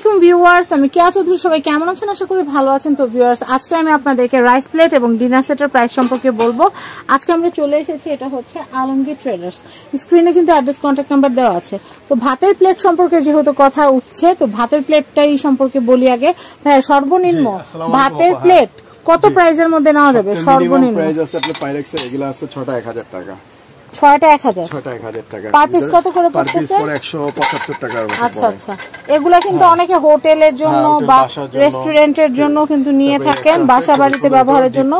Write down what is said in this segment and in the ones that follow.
আলাইকুম ভিউয়ার্স, আমি কেয়া চৌধুরী। সবাই কেমন আছেন? আশা করি ভালো আছেন। তো ভিউয়ার্স, আজকে আমি আপনাদেরকে রাইস প্লেট এবং ডিনার সেটের প্রাইস সম্পর্কে বলবো। আজকে আমরা চলে এসেছি, এটা হচ্ছে আলমগীর ট্রেডার্স। স্ক্রিনে কিন্তু অ্যাড্রেস, কন্ট্যাক্ট নাম্বার দেওয়া আছে। তো ভাতের প্লেট সম্পর্কে যেহেতু কথা উঠছে, তো ভাতের প্লেটটাই সম্পর্কে বলি আগে। হ্যাঁ, সর্বনিম্ন ভাতের প্লেট কত প্রাইসের মধ্যে নেওয়া যাবে? সর্বনিম্ন প্রাইস আছে আপনার পাইরেক্সের, এগুলো আছে 6টা 1000 টাকা। 6টা 1000, 6টা 1000 টাকা। পার পিস কত করে পড়তেছে? 175 টাকা। আচ্ছা আচ্ছা, এগুলা কিন্তু অনেকে হোটেলের জন্য বা রেস্টুরেন্টের জন্য কিন্তু নিয়ে থাকেন, বাসা বাড়িতে ব্যবহারের জন্য।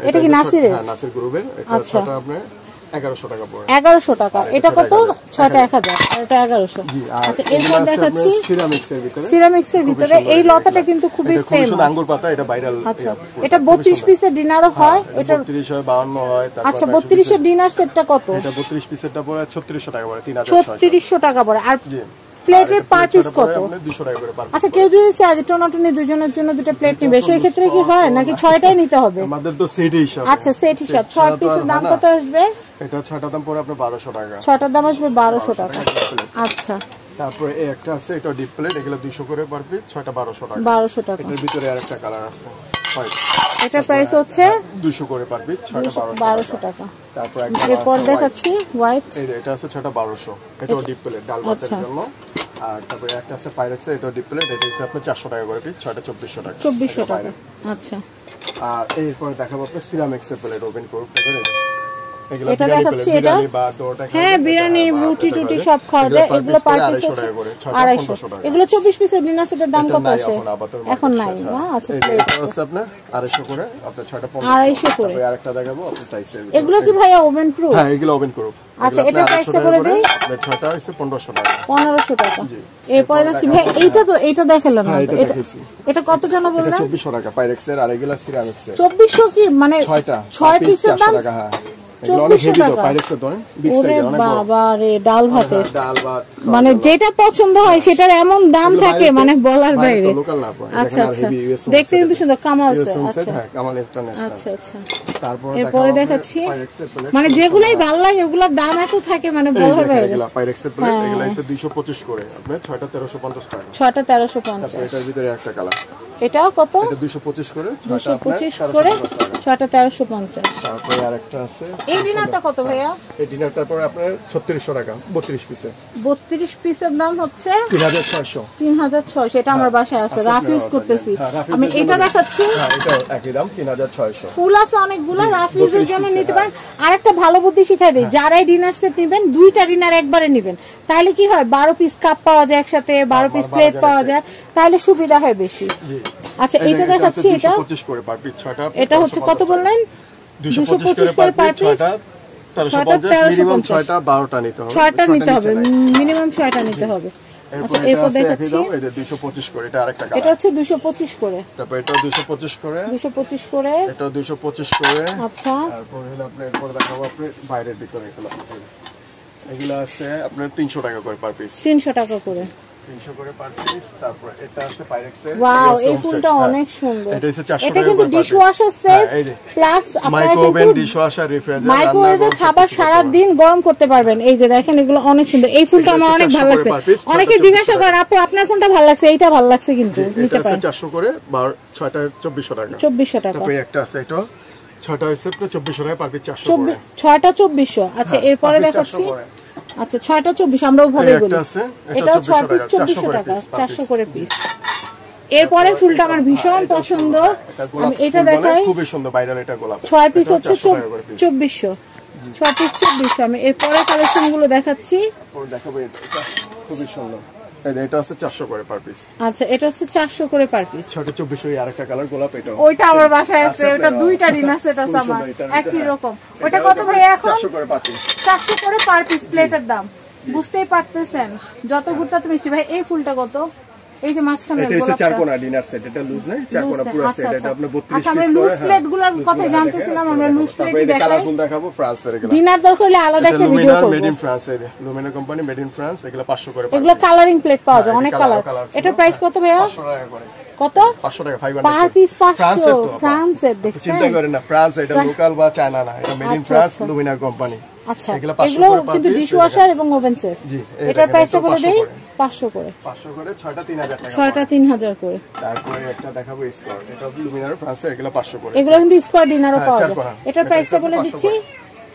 এটা কি নাসিরের? হ্যাঁ, নাসির গ্রুপের। আচ্ছা, এটা আপনার 1100 টাকা পড়ে। 1100 টাকা। এটা কত? 6টা 1000 আর এটা 1100। আচ্ছা, এরপর দেখাচ্ছি সিরামিক্সের ভিতরে এই লতাটা কিন্তু খুবই ফেমাস। এটা আঙ্গুর পাতা, এটা ভাইরাল। আচ্ছা, এটা 32 পিসের ডিনারও হয়। এটা 32 হয়, 52 হয়। আচ্ছা, 32 এর ডিনার সেটটা কত? এটা 32 পিসেরটা পড়ে 3600 টাকা পড়ে। 3600 টাকা পড়ে। আর প্লেটের পার পিস কত? 200 টাকা করে পার। আচ্ছা, কেউ যদি চায় যে টোনাটুনি দুজনের জন্য দুটো প্লেট নিবে, সেই ক্ষেত্রে কি হয় নাকি 6টাই নিতে হবে? আমাদের তো সেট হিসাব। আচ্ছা, সেট হিসাব। 6 পিসের দাম কত আসবে? এটা 6টার দাম পড়ে আপনার 1200 টাকা। 6টার দাম আসবে 1200 টাকা। আচ্ছা, তারপরে এই একটা আছে, এটা ডিপ প্লেট, এগুলো 200 করে পার পিস, 6টা 1200 টাকা। 1200 টাকা। এর ভিতরে আরেকটা কালার আছে, এটার প্রাইস হচ্ছে 200 করে পার পিস, 6টা 1200 টাকা। তারপর এরপর দেখাচ্ছি হোয়াইট। এই যে এটা আছে 6টা 1200, এটাও ডিপ প্লেট ডাল ভাতের জন্য। আর তারপরে একটা আছে পাইরেক্সের, এটা ডিপ প্লেট, এটা হচ্ছে আপনার 400 টাকা করে পিস, 6টা 2400 টাকা। 2400 টাকা। আচ্ছা, আর এরপর দেখাবো আপনার সিরামিক্সের প্লেট ওপেন করব। এটা দেখাচ্ছি, এটা হ্যাঁ, বিরিয়ানি রুটি টুটি সব খাওয়া যায়। এগুলো পার পিস হচ্ছে 250। এগুলো 24 পিসের ডিনার সেটের দাম কত আছে? এখন নাই না। আচ্ছা, এটা হচ্ছে আপনার 250 করে, আপনার 6টা 250 করে। তারপরে আরেকটা দেখাবো আপনার টাইসের। এগুলো কি ভাইয়া ওভেন প্রুফ? হ্যাঁ, এগুলো ওভেন প্রুফ। আচ্ছা, এটা প্রাইসটা করে দেই। আপনার 6টা হচ্ছে 1500 টাকা। 1500 টাকা। এরপরে দেখছি ভাই, এইটা তো এটা দেখালাম না। এটা কত জানা বললেন? 2400 টাকা পাইরেক্সের, আর এগুলো সিরামিক্সের। 2400 কি মানে 6 পিসের দাম? হ্যাঁ, এগুলো অনেক হেভি তো পাইরেক্সের ধরেন, বিগ সাইজের অনেক বড়। বাবা রে, ডাল ভাতের ডাল ভাত মানে যেটা পছন্দ হয় সেটার এমন দাম থাকে মানে বলার বাইরে। লোকাল না, আচ্ছা আচ্ছা, দেখতে কিন্তু সুন্দর। কামাল আছে। আচ্ছা হ্যাঁ, কামাল ইন্টারন্যাশনাল। আচ্ছা আচ্ছা, তারপর এরপরে দেখাচ্ছি মানে যেগুলাই ভালো লাগে ওগুলোর দাম এত থাকে মানে বলার বাইরে। এগুলো পাইরেক্সের প্লেট, এগুলো হচ্ছে 225 করে, আপনার 6টা 1350 টাকা। 6টা 1350। এটার ভিতরে একটা কালার, এটাও কত? এটা 225 করে, 225 করে, 6টা 1350। তারপরে আরেকটা আছে। এই ডিনারটা কত ভাইয়া? এই ডিনারটার পরে আপনার 3600 টাকা 32 পিসে। 32 পিসের দাম হচ্ছে 3600। 3600। এটা আমার বাসায় আছে, রাফ ইউজ করতেছি আমি। এটা দেখাচ্ছি, হ্যাঁ, এটাও একই দাম 3600। ফুল আছে অনেকগুলো, রাফ ইউজের জন্য নিতে পারেন। আরেকটা ভালো বুদ্ধি শিখাই দিই, যারাই ডিনার সেট নেবেন, 2টা ডিনার একবারে নেবেন, তাহলে কি হয় 12 পিস কাপ পাওয়া যায় একসাথে, 12 পিস প্লেট পাওয়া যায়, তাহলে সুবিধা হয় বেশি। আচ্ছা, এটা দেখাচ্ছি, এটা 225 করে পার পিস, 6টা। এটা হচ্ছে কত বললেন? 225 করে পার পিস, 6টা 1350। মিনিমাম 6টা 12টা নিতে হবে। 6টা নিতে হবে, মিনিমাম 6টা নিতে হবে। আচ্ছা, এরপর দেখাচ্ছি, এটা 225 করে, এটা আরেকটা কালার। এটা হচ্ছে 225 করে। তারপর এটা 225 করে, 225 করে, এটা 225 করে। আচ্ছা, তারপর হলো আপনার এরপর দেখাবো আপনার বাইরের ভিতরে এগুলো আছে আপনার 300 টাকা করে পার পিস। 300 টাকা করে, 300 করে পার পিস। তারপর এটা আছে পাইরেক্সের। ওয়াও, এই ফুলটা অনেক সুন্দর। এটা হচ্ছে 400 টাকা। এটা কিন্তু dishwasher set plus micro oven, dishwasher, refrigerator, মাইক্রোওয়েভে খাবার সারা দিন গরম করতে পারবেন। এই যে দেখেন, এগুলো অনেক সুন্দর। এই ফুলটা আমার অনেক ভালো লাগছে। অনেকে জিজ্ঞাসা করে আপু আপনার কোনটা ভালো লাগছে? এইটা ভালো লাগছে, কিন্তু নিতে পারেন। 400 করে, 6টা 2400 টাকা। 2400 টাকা। তারপর একটা আছে, এটা 6টা হচ্ছে 2400 টাকা পার পিস, 400 করে। 6টা 2400। আচ্ছা, এরপরে দেখাচ্ছি। আচ্ছা, 6টা 2400 আমরা ওভাবে বলি। এটা 6 পিস 2400 টাকা, 400 করে পিস। এরপরে ফুলটা আমার ভীষণ পছন্দ, আমি এটা দেখাই, খুবই সুন্দর ভাইরাল। এটা গোলাপ, 6 পিস হচ্ছে 2400। 6 পিস 2400। আমি এরপরে কালেকশন গুলো দেখাচ্ছি, দেখাবো। এটা খুবই সুন্দর, এটা হচ্ছে 400 করে পার পিস। আচ্ছা, এটা হচ্ছে 400 করে পার পিস। 6টা 2400। আর একটা কালার গোলাপ, এটা ওইটা আমার বাসায় আছে, ওটা 2টা ডিনার সেট আছে আমার একই রকম। ওটা কত ভাই এখন? 400 করে পার পিস। 400 করে পার পিস প্লেটের দাম, বুঝতেই পারতেছেন যত ঘুরতে মিষ্টি। ভাই, এই ফুলটা কত? এই যে মাঝখানে এটা হচ্ছে 4 কোণা ডিনার সেট, এটা লুজ না, 4 কোণা পুরো সেট। এটা আপনি 32 পিস করে। আমরা লুজ প্লেটগুলোর কথা জানতেছিলাম, আমরা লুজ প্লেট দেখাই। কালারফুল দেখাবো, ফ্রান্সের এগুলো। ডিনার দরকার হলে আলাদা একটা ভিডিও করব। মেড ইন ফ্রান্স, এই যে লুমিনা কোম্পানি, মেড ইন ফ্রান্স। এগুলো 500 করে। এগুলো কালারিং প্লেট পাওয়া যায়, অনেক কালার। এটার প্রাইস কত ভাইয়া? 500 টাকা করে। কত 500 টাকা 500 পার পিস 500 ফ্রান্সের দেখছেন চিন্তা করেন না ফ্রান্স এটা লোকাল বা চায়না না এটা মেড ইন ফ্রান্স লুমিনার কোম্পানি আচ্ছা এগুলো কিন্তু ডিশওয়াশার এবং ওভেন সেট জি এটার প্রাইসটা বলে দেই 500 করে 6টা 3000 টাকা 6টা 3000 করে তারপরে একটা দেখাবো স্কয়ার এটা লুমিনার ফ্রান্সের এগুলো 500 করে এগুলো কিন্তু স্কয়ার ডিনারও পাওয়া যায় এটার প্রাইসটা বলে দিচ্ছি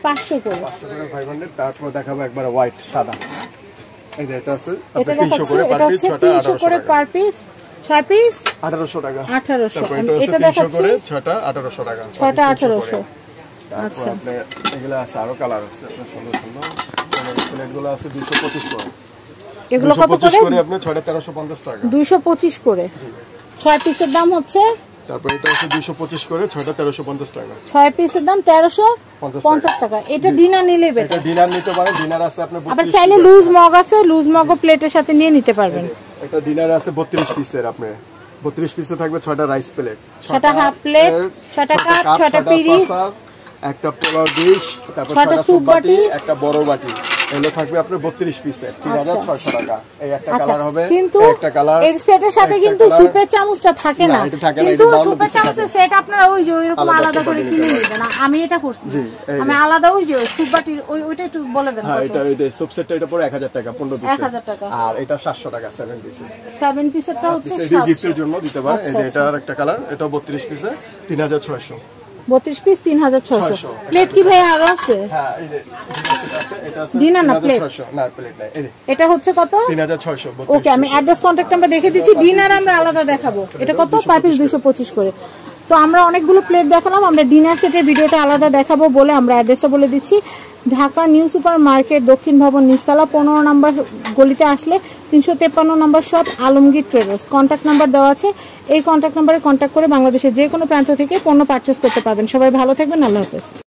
500 করে 500 তারপর দেখাবো একবার হোয়াইট সাদা এই যে এটা আছে এটা 300 করে পার পিস 300 করে পার পিস 6 পিস 1800 টাকা 1800 এটা দেখাচ্ছি 6টা 1800 টাকা 6টা 1800 আচ্ছা এগুলা আছে আরো কালার আছে সুন্দর সুন্দর প্লেটগুলো আছে 225 করে এগুলো কত করে আপনি 6টা 1350 টাকা 225 করে 6 পিসের দাম হচ্ছে তারপর এটা আছে 225 করে 6টা 1350 টাকা 6 পিসের দাম 1350 টাকা এটা ডিনার নিলে বেটার এটা ডিনার নিতে পারেন ডিনার আছে আপনি আবার চাইলে লুজ মগ আছে লুজ মগও প্লেটের সাথে নিয়ে নিতে পারবেন এটা ডিনার আছে 32 পিসের আপনি 32 পিসে থাকবে 6টা রাইস প্লেট 6টা হাফ প্লেট 6টা কাপ 6টা পিরিস একটা পোলাও ডিশ তারপর 6টা স্যুপ বাটি একটা বড় বাটি এগুলো থাকবে আপনার 32 পিসে 3600 টাকা এই একটা কালার হবে একটা কালার এর সেটের সাথে কিন্তু সুপের চামচটা থাকে না কিন্তু সুপের চামচের সেট আপনারা ওই যে এরকম আলাদা করে কিনে নেবেন না আমি এটা করছি আমি আলাদা ওই যে সুপ বাটির ওইটা একটু বলে দেন হ্যাঁ এটা ওই যে সুপ সেটটা এটা পড়ে 1000 টাকা 15 পিসে 1000 টাকা আর এটা 700 টাকা 7 পিসে 7 পিসেরটা হচ্ছে এই গিফটের জন্য দিতে পারেন এই যে এটার একটা কালার এটা 32 পিসে 3600 32 পিস 3600 প্লেট কি ভাই আরো আছে হ্যাঁ এই যে এটা আছে ডিনার না প্লেট না প্লেট না এই এটা হচ্ছে কত 3600 ওকে আমি অ্যাড্রেস কন্টাক্ট নাম্বার দেখে দিচ্ছি ডিনার আমরা আলাদা দেখাবো এটা কত পার পিস 225 করে তো আমরা অনেকগুলো প্লেট দেখালাম আমরা ডিনার সেটের ভিডিওটা আলাদা দেখাবো বলে আমরা অ্যাড্রেসটা বলে দিচ্ছি ঢাকা নিউ সুপার মার্কেট দক্ষিণ ভবন নিচতলা 15 নম্বর গলিতে আসলে 353 নম্বর shop Alamgir traders contact number দেওয়া আছে এই কন্টাক্ট নাম্বারে কন্টাক্ট করে বাংলাদেশের যে কোনো প্রান্ত থেকে পণ্য পারচেজ করতে পারবেন সবাই ভালো থাকবেন আল্লাহ হাফেজ